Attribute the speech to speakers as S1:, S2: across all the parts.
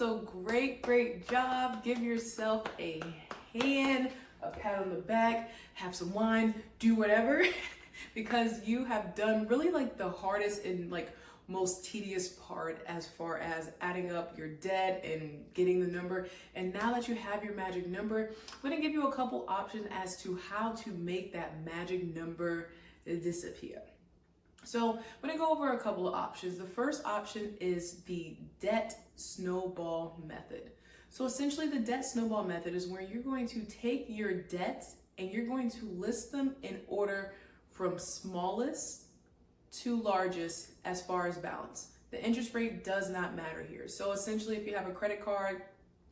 S1: So great job. Give yourself a hand, a pat on the back, have some wine, do whatever, because you have done really like the hardest and like most tedious part as far as adding up your debt and getting the number. And now that you have your magic number, I'm going to give you a couple options as to how to make that magic number disappear. So I'm going to go over a couple of options. The first option is the debt snowball method. So essentially the debt snowball method is where you're going to take your debts and you're going to list them in order from smallest to largest as far as balance. The interest rate does not matter here. So essentially if you have a credit card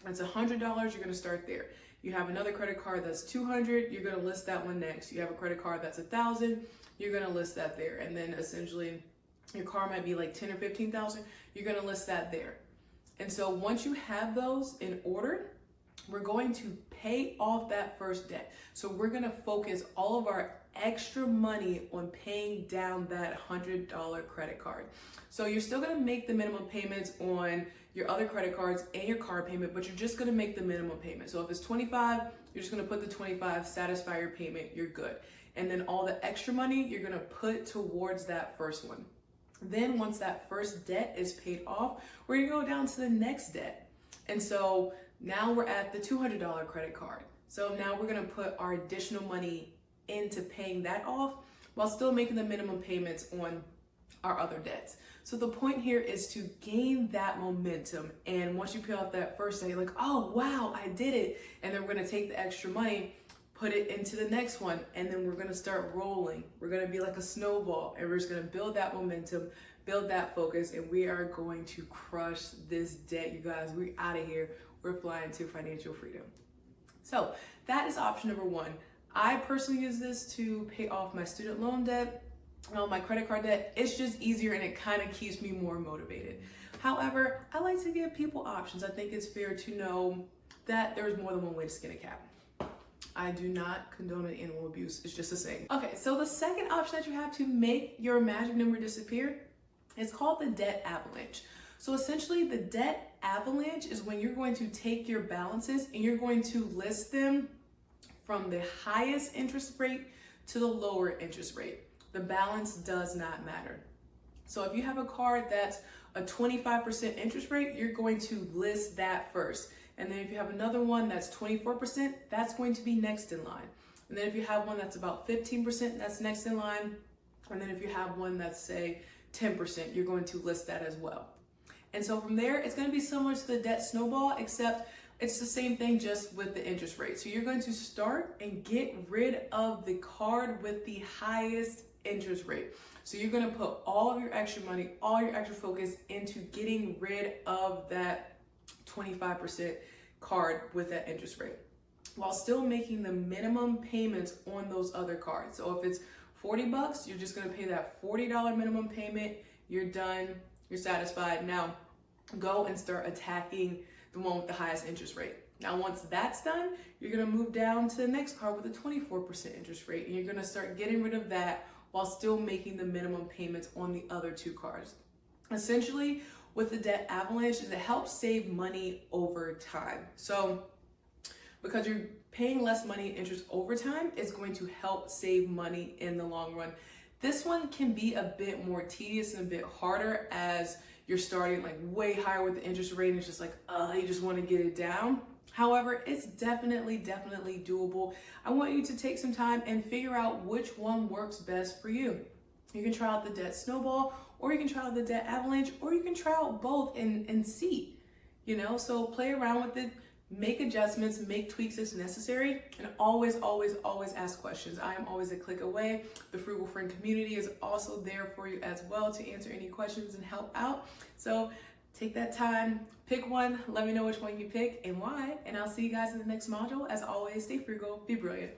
S1: that's $100, you're going to start there. You have another credit card that's $200, you're going to list that one next. You have a credit card that's $1,000, you're going to list that there. And then essentially your car might be like 10 or 15,000, you're going to list that there. And so once you have those in order, we're going to pay off that first debt. So we're going to focus all of our extra money on paying down that $100 credit card. So you're still going to make the minimum payments on your other credit cards and your car payment, but you're just going to make the minimum payment. So if it's 25, you're just going to put the 25, satisfy your payment, you're good. And then all the extra money you're going to put towards that first one. Then once that first debt is paid off, we're going to go down to the next debt. And so now we're at the $200 credit card. So now we're going to put our additional money into paying that off while still making the minimum payments on our other debts. So the point here is to gain that momentum. And once you pay off that first debt, you're like, oh, wow, I did it. And then we're going to take the extra money, put it into the next one, and then we're going to start rolling. We're going to be like a snowball, and we're just going to build that momentum, build that focus, and we are going to crush this debt, you guys. We're out of here. We're flying to financial freedom. So that is option number one. I personally use this to pay off my student loan debt, my credit card debt. It's just easier and it kind of keeps me more motivated. However, I like to give people options. I think it's fair to know that there's more than one way to skin a cat. I do not condone animal abuse. It's just a saying. Okay, so the second option that you have to make your magic number disappear is called the debt avalanche. So essentially the debt avalanche is when you're going to take your balances and you're going to list them from the highest interest rate to the lower interest rate. The balance does not matter. So if you have a card that's a 25% interest rate, you're going to list that first. And then if you have another one that's 24%, that's going to be next in line. And then if you have one that's about 15%, that's next in line. And then if you have one that's say 10%, you're going to list that as well. And so from there, it's going to be similar to the debt snowball, except it's the same thing just with the interest rate. So you're going to start and get rid of the card with the highest interest rate. So you're going to put all of your extra money, all your extra focus into getting rid of that 25% card with that interest rate, while still making the minimum payments on those other cards. So if it's $40, you're just going to pay that $40 minimum payment. You're done. You're satisfied. Now go and start attacking the one with the highest interest rate. Now, once that's done, you're going to move down to the next card with a 24% interest rate, and you're going to start getting rid of that while still making the minimum payments on the other two cards. Essentially, with the debt avalanche, is it helps save money over time. So because you're paying less money in interest over time, it's going to help save money in the long run. This one can be a bit more tedious and a bit harder as you're starting like way higher with the interest rate and it's just like, you just want to get it down. However, it's definitely doable. I want you to take some time and figure out which one works best for you. You can try out the debt snowball, or you can try out the debt avalanche, or you can try out both and see, so play around with it, make adjustments, make tweaks as necessary, and always ask questions. I am always a click away. The Frugal Friend community is also there for you as well to answer any questions and help out. So take that time, pick one, let me know which one you pick and why, and I'll see you guys in the next module. As always, stay frugal, be brilliant.